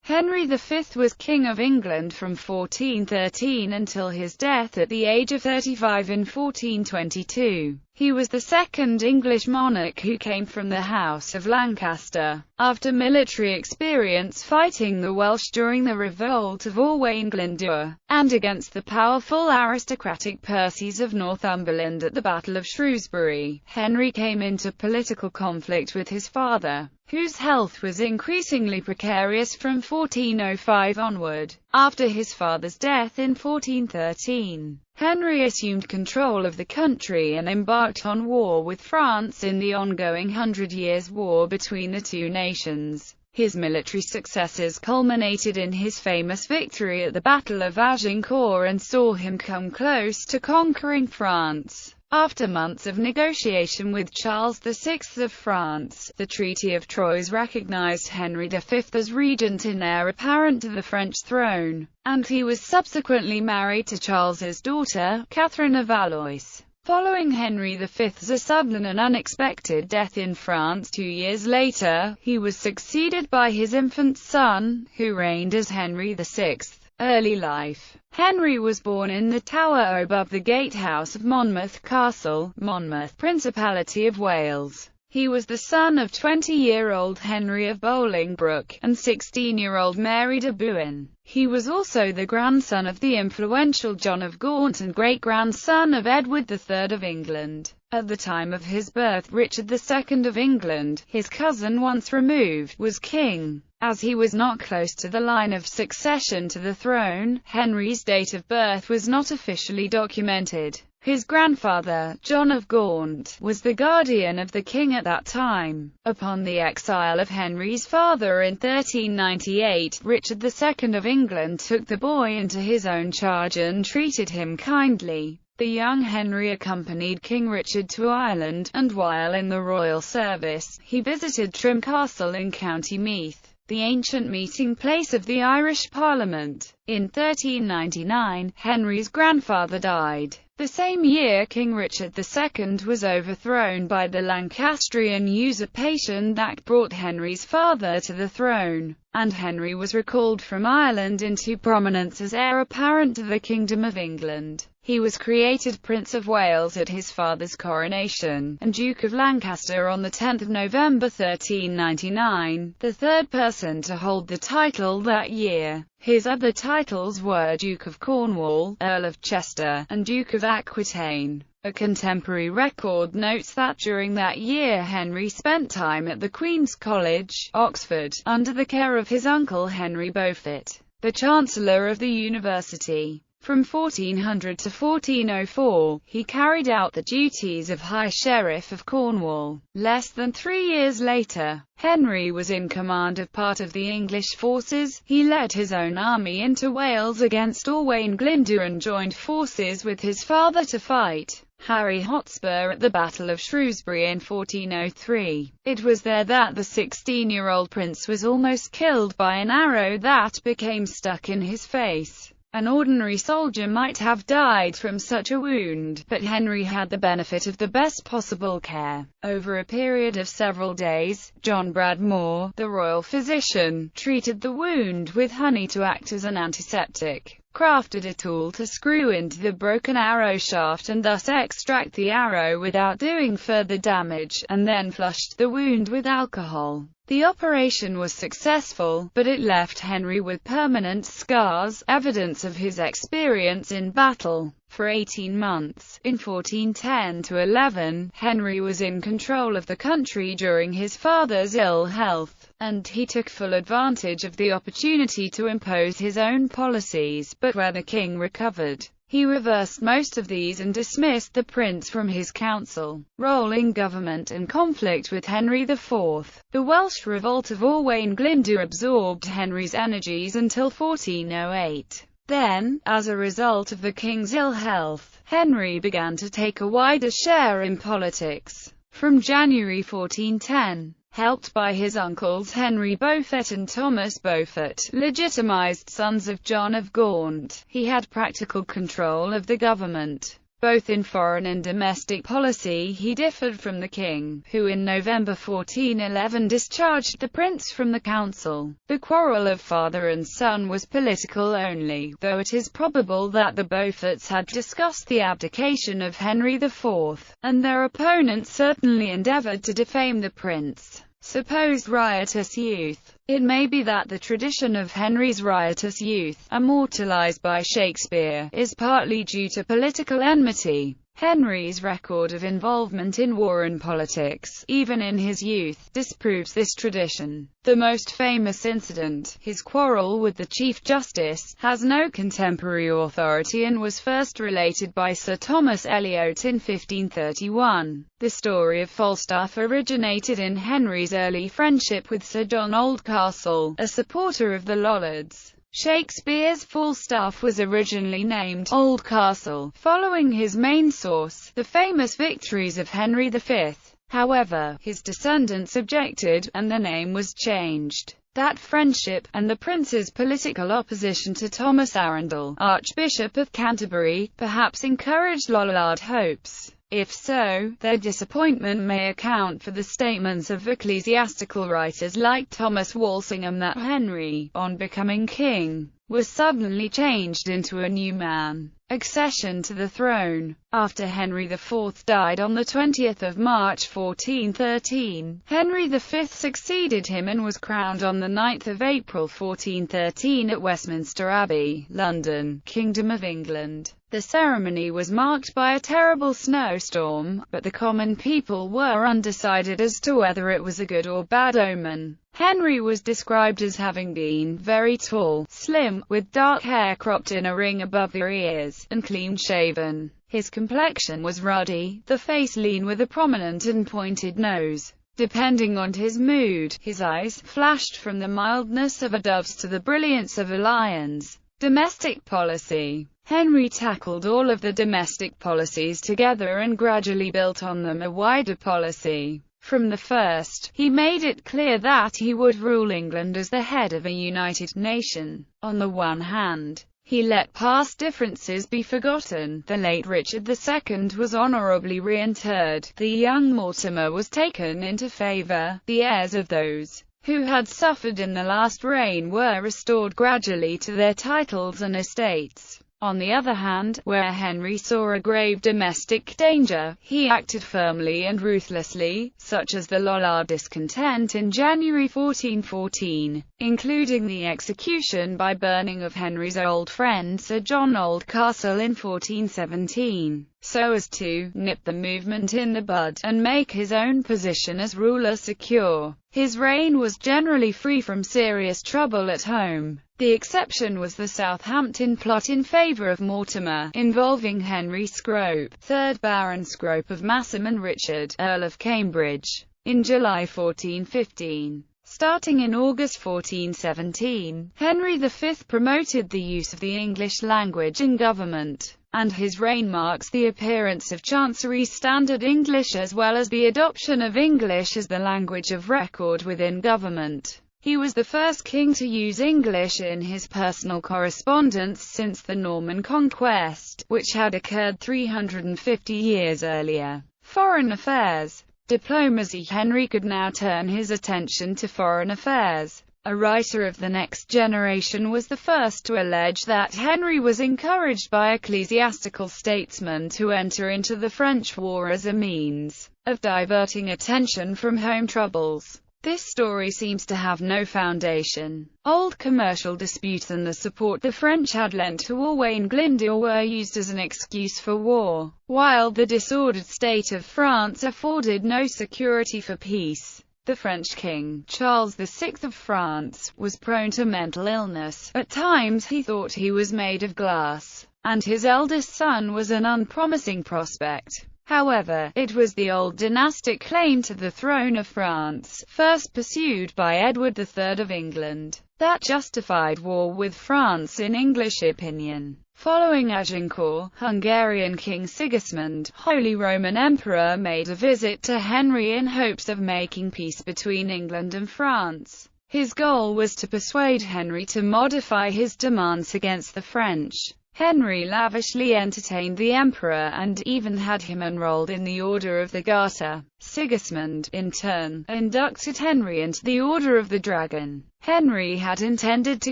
Henry V was King of England from 1413 until his death at the age of 35 in 1422. He was the second English monarch who came from the House of Lancaster. After military experience fighting the Welsh during the revolt of Owain Glyndŵr, and against the powerful aristocratic Percys of Northumberland at the Battle of Shrewsbury, Henry came into political conflict with his father, whose health was increasingly precarious from 1405 onward. After his father's death in 1413, Henry assumed control of the country and embarked on war with France in the ongoing 100 Years' War between the two nations. His military successes culminated in his famous victory at the Battle of Agincourt and saw him come close to conquering France. After months of negotiation with Charles VI of France, the Treaty of Troyes recognized Henry V as regent and heir apparent to the French throne, and he was subsequently married to Charles's daughter, Catherine of Valois. Following Henry V's sudden and unexpected death in France 2 years later, he was succeeded by his infant son, who reigned as Henry VI. Early life. Henry was born in the tower above the gatehouse of Monmouth Castle, Monmouth, Principality of Wales. He was the son of 20-year-old Henry of Bolingbroke, and 16-year-old Mary de Bohun. He was also the grandson of the influential John of Gaunt and great-grandson of Edward III of England. At the time of his birth, Richard II of England, his cousin once removed, was king. As he was not close to the line of succession to the throne, Henry's date of birth was not officially documented. His grandfather, John of Gaunt, was the guardian of the king at that time. Upon the exile of Henry's father in 1398, Richard II of England took the boy into his own charge and treated him kindly. The young Henry accompanied King Richard to Ireland, and while in the royal service, he visited Trim Castle in County Meath, the ancient meeting place of the Irish Parliament. In 1399, Henry's grandfather died. The same year King Richard II was overthrown by the Lancastrian usurpation that brought Henry's father to the throne, and Henry was recalled from Ireland into prominence as heir apparent to the Kingdom of England. He was created Prince of Wales at his father's coronation, and Duke of Lancaster on 10 November 1399, the third person to hold the title that year. His other titles were Duke of Cornwall, Earl of Chester, and Duke of Aquitaine. A contemporary record notes that during that year Henry spent time at the Queen's College, Oxford, under the care of his uncle Henry Beaufort, the Chancellor of the University. From 1400 to 1404, he carried out the duties of High Sheriff of Cornwall. Less than 3 years later, Henry was in command of part of the English forces. He led his own army into Wales against Owain Glyndŵr and joined forces with his father to fight Harry Hotspur at the Battle of Shrewsbury in 1403. It was there that the 16-year-old prince was almost killed by an arrow that became stuck in his face. An ordinary soldier might have died from such a wound, but Henry had the benefit of the best possible care. Over a period of several days, John Bradmore, the royal physician, treated the wound with honey to act as an antiseptic, crafted a tool to screw into the broken arrow shaft and thus extract the arrow without doing further damage, and then flushed the wound with alcohol. The operation was successful, but it left Henry with permanent scars, evidence of his experience in battle. For 18 months, in 1410–11, Henry was in control of the country during his father's ill health, and he took full advantage of the opportunity to impose his own policies, but when the king recovered, he reversed most of these and dismissed the prince from his council, role in government and conflict with Henry IV. The Welsh revolt of Owain Glyndŵr absorbed Henry's energies until 1408. Then, as a result of the king's ill health, Henry began to take a wider share in politics. From January 1410, helped by his uncles Henry Beaufort and Thomas Beaufort, legitimized sons of John of Gaunt, he had practical control of the government. Both in foreign and domestic policy he differed from the king, who in November 1411 discharged the prince from the council. The quarrel of father and son was political only, though it is probable that the Beauforts had discussed the abdication of Henry IV, and their opponents certainly endeavoured to defame the prince. Supposed riotous youth. It may be that the tradition of Henry's riotous youth, immortalized by Shakespeare, is partly due to political enmity. Henry's record of involvement in war and politics, even in his youth, disproves this tradition. The most famous incident, his quarrel with the Chief Justice, has no contemporary authority and was first related by Sir Thomas Eliot in 1531. The story of Falstaff originated in Henry's early friendship with Sir John Oldcastle, a supporter of the Lollards. Shakespeare's Falstaff was originally named Oldcastle, following his main source, the famous victories of Henry V. However, his descendants objected, and the name was changed. That friendship, and the prince's political opposition to Thomas Arundel, Archbishop of Canterbury, perhaps encouraged Lollard hopes. If so, their disappointment may account for the statements of ecclesiastical writers like Thomas Walsingham that Henry, on becoming king, was suddenly changed into a new man. Accession to the throne. After Henry IV died on 20 March 1413, Henry V succeeded him and was crowned on 9 April 1413 at Westminster Abbey, London, Kingdom of England. The ceremony was marked by a terrible snowstorm, but the common people were undecided as to whether it was a good or bad omen. Henry was described as having been very tall, slim, with dark hair cropped in a ring above the ears, and clean-shaven. His complexion was ruddy, the face lean with a prominent and pointed nose. Depending on his mood, his eyes flashed from the mildness of a dove's to the brilliance of a lion's. Domestic policy. Henry tackled all of the domestic policies together and gradually built on them a wider policy. From the first, he made it clear that he would rule England as the head of a united nation. On the one hand, he let past differences be forgotten. The late Richard II was honourably reinterred. The young Mortimer was taken into favour. The heirs of those who had suffered in the last reign were restored gradually to their titles and estates. On the other hand, where Henry saw a grave domestic danger, he acted firmly and ruthlessly, such as the Lollard discontent in January 1414, including the execution by burning of Henry's old friend Sir John Oldcastle in 1417, so as to nip the movement in the bud, and make his own position as ruler secure. His reign was generally free from serious trouble at home. The exception was the Southampton plot in favour of Mortimer, involving Henry Scrope, 3rd Baron Scrope of Masham, and Richard, Earl of Cambridge, in July 1415. Starting in August 1417, Henry V promoted the use of the English language in government, and his reign marks the appearance of Chancery Standard English as well as the adoption of English as the language of record within government. He was the first king to use English in his personal correspondence since the Norman conquest, which had occurred 350 years earlier. Foreign affairs. Diplomacy. Henry could now turn his attention to foreign affairs. A writer of the next generation was the first to allege that Henry was encouraged by ecclesiastical statesmen to enter into the French war as a means of diverting attention from home troubles. This story seems to have no foundation. Old commercial disputes and the support the French had lent to Owain Glyndwr were used as an excuse for war, while the disordered state of France afforded no security for peace. The French king, Charles VI of France, was prone to mental illness. At times he thought he was made of glass, and his eldest son was an unpromising prospect. However, it was the old dynastic claim to the throne of France, first pursued by Edward III of England, that justified war with France in English opinion. Following Agincourt, Hungarian King Sigismund, Holy Roman Emperor, made a visit to Henry in hopes of making peace between England and France. His goal was to persuade Henry to modify his demands against the French. Henry lavishly entertained the emperor and even had him enrolled in the Order of the Garter. Sigismund, in turn, inducted Henry into the Order of the Dragon. Henry had intended to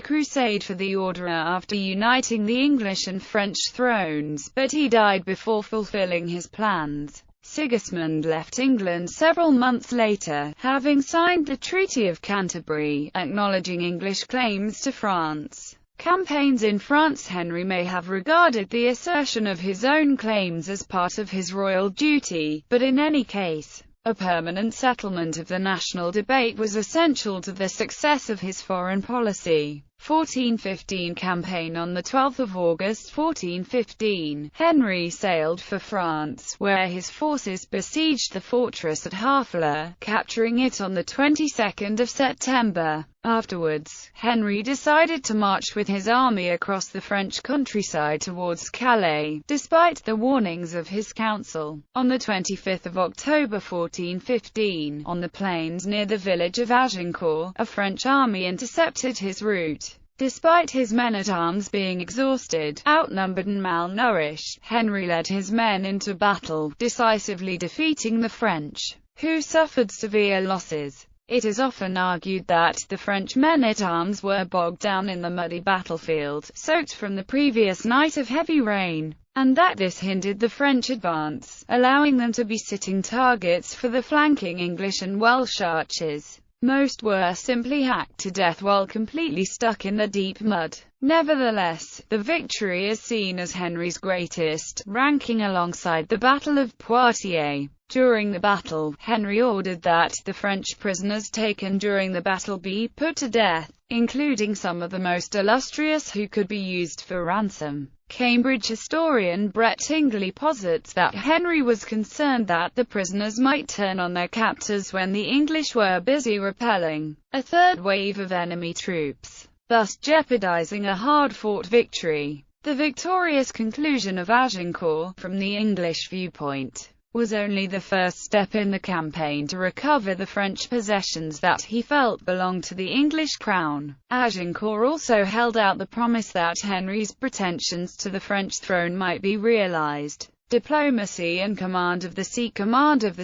crusade for the order after uniting the English and French thrones, but he died before fulfilling his plans. Sigismund left England several months later, having signed the Treaty of Canterbury, acknowledging English claims to France. Campaigns in France. Henry may have regarded the assertion of his own claims as part of his royal duty, but in any case, a permanent settlement of the national debate was essential to the success of his foreign policy. 1415 campaign. On 12 August 1415, Henry sailed for France, where his forces besieged the fortress at Harfleur, capturing it on the 22nd of September. Afterwards, Henry decided to march with his army across the French countryside towards Calais, despite the warnings of his council. On 25 October 1415, on the plains near the village of Agincourt, a French army intercepted his route. Despite his men-at-arms being exhausted, outnumbered and malnourished, Henry led his men into battle, decisively defeating the French, who suffered severe losses. It is often argued that the French men-at-arms were bogged down in the muddy battlefield, soaked from the previous night of heavy rain, and that this hindered the French advance, allowing them to be sitting targets for the flanking English and Welsh archers. Most were simply hacked to death while completely stuck in the deep mud. Nevertheless, the victory is seen as Henry's greatest, ranking alongside the Battle of Poitiers. During the battle, Henry ordered that the French prisoners taken during the battle be put to death, including some of the most illustrious who could be used for ransom. Cambridge historian Brett Tingley posits that Henry was concerned that the prisoners might turn on their captors when the English were busy repelling a third wave of enemy troops, thus jeopardizing a hard-fought victory. The victorious conclusion of Agincourt, from the English viewpoint, was only the first step in the campaign to recover the French possessions that he felt belonged to the English crown. Agincourt also held out the promise that Henry's pretensions to the French throne might be realized. Diplomacy and command of the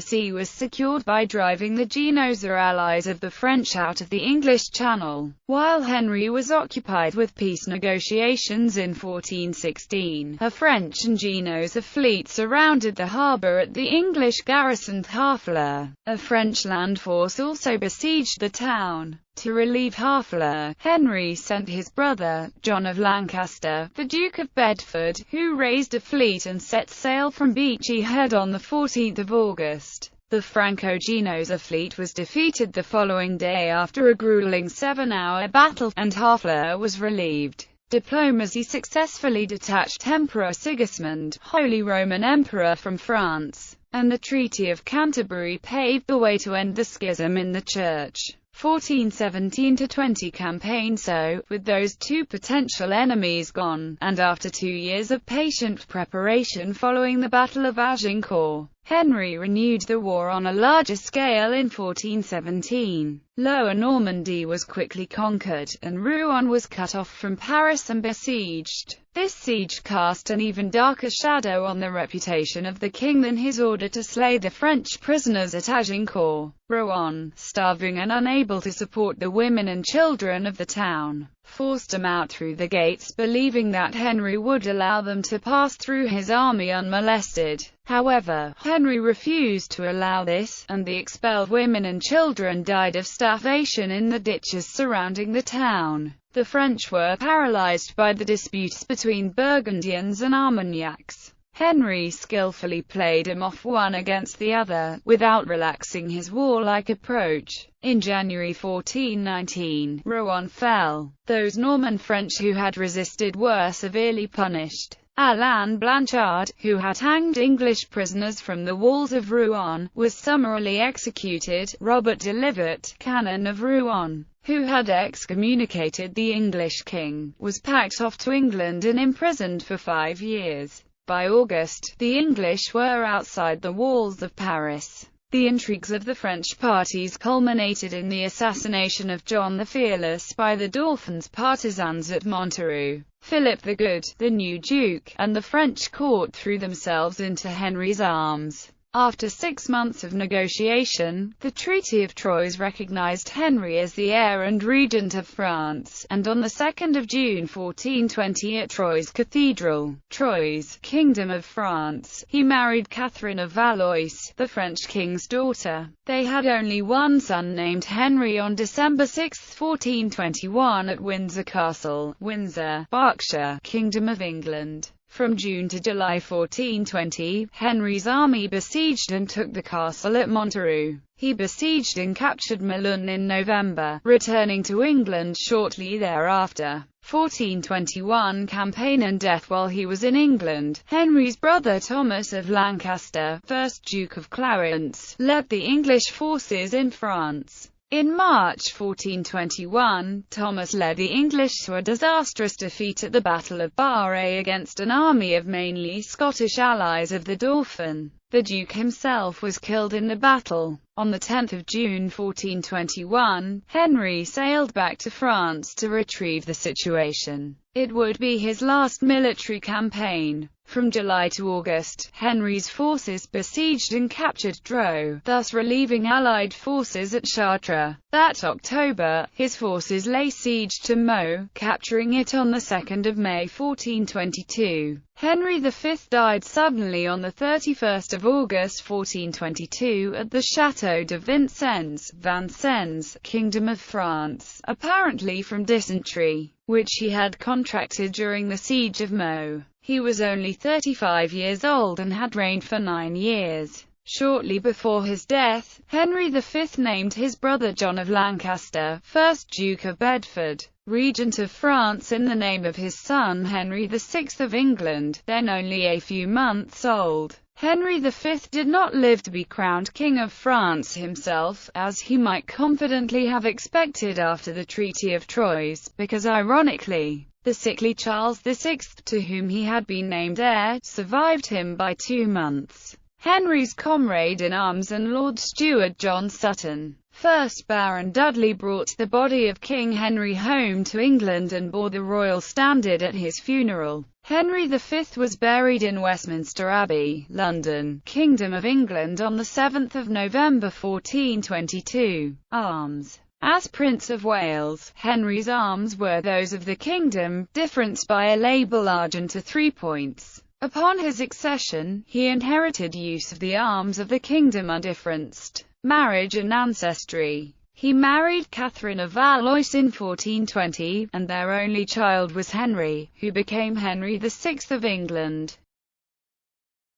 sea was secured by driving the Genoese, or allies of the French, out of the English Channel. While Henry was occupied with peace negotiations in 1416, a French and Genoese fleet surrounded the harbour at the English garrisoned Harfleur. A French land force also besieged the town. To relieve Harfleur, Henry sent his brother, John of Lancaster, the Duke of Bedford, who raised a fleet and set sail from Beachy Head on 14 August. The Franco-Genoese fleet was defeated the following day after a grueling 7-hour battle, and Harfleur was relieved. Diplomacy successfully detached Emperor Sigismund, Holy Roman Emperor, from France, and the Treaty of Canterbury paved the way to end the schism in the Church. 1417-20 campaign. So, with those two potential enemies gone, and after 2 years of patient preparation following the Battle of Agincourt, Henry renewed the war on a larger scale in 1417. Lower Normandy was quickly conquered, and Rouen was cut off from Paris and besieged. This siege cast an even darker shadow on the reputation of the king than his order to slay the French prisoners at Agincourt. Rouen, starving and unable to support the women and children of the town, forced them out through the gates, believing that Henry would allow them to pass through his army unmolested. However, Henry refused to allow this, and the expelled women and children died of starvation in the ditches surrounding the town. The French were paralyzed by the disputes between Burgundians and Armagnacs. Henry skillfully played them off one against the other, without relaxing his warlike approach. In January 1419, Rouen fell. Those Norman French who had resisted were severely punished. Alain Blanchard, who had hanged English prisoners from the walls of Rouen, was summarily executed. Robert de Livet, canon of Rouen, who had excommunicated the English king, was packed off to England and imprisoned for 5 years. By August, the English were outside the walls of Paris. The intrigues of the French parties culminated in the assassination of John the Fearless by the Dauphin's partisans at Montereau. Philip the Good, the new duke, and the French court threw themselves into Henry's arms. After 6 months of negotiation, the Treaty of Troyes recognized Henry as the heir and regent of France, and on the 2nd of June 1420 at Troyes Cathedral, Troyes, Kingdom of France, he married Catherine of Valois, the French king's daughter. They had only one son named Henry. On December 6, 1421 at Windsor Castle, Windsor, Berkshire, Kingdom of England. From June to July 1420, Henry's army besieged and took the castle at Montereau. He besieged and captured Melun in November, returning to England shortly thereafter. 1421 campaign and death. While he was in England, Henry's brother Thomas of Lancaster, 1st Duke of Clarence, led the English forces in France. In March 1421, Thomas led the English to a disastrous defeat at the Battle of Barre against an army of mainly Scottish allies of the Dauphin. The Duke himself was killed in the battle. On the 10th of June 1421, Henry sailed back to France to retrieve the situation. It would be his last military campaign. From July to August, Henry's forces besieged and captured Dreux, thus relieving Allied forces at Chartres. That October, his forces lay siege to Meaux, capturing it on the 2nd of May 1422. Henry V died suddenly on the 31st of August 1422 at the Château de Vincennes, Kingdom of France, apparently from dysentery, which he had contracted during the siege of Meaux. He was only 35 years old and had reigned for 9 years. Shortly before his death, Henry V named his brother John of Lancaster, 1st Duke of Bedford, regent of France in the name of his son Henry VI of England, then only a few months old. Henry V did not live to be crowned King of France himself, as he might confidently have expected after the Treaty of Troyes, because ironically, the sickly Charles VI, to whom he had been named heir, survived him by 2 months. Henry's comrade-in-arms and Lord Steward John Sutton, 1st Baron Dudley, brought the body of King Henry home to England and bore the royal standard at his funeral. Henry V was buried in Westminster Abbey, London, Kingdom of England on the 7th of November 1422. Arms. As Prince of Wales, Henry's arms were those of the kingdom, differenced by a label argent to 3 points. Upon his accession, he inherited use of the arms of the kingdom undifferenced marriage and ancestry. He married Catherine of Valois in 1420, and their only child was Henry, who became Henry VI of England.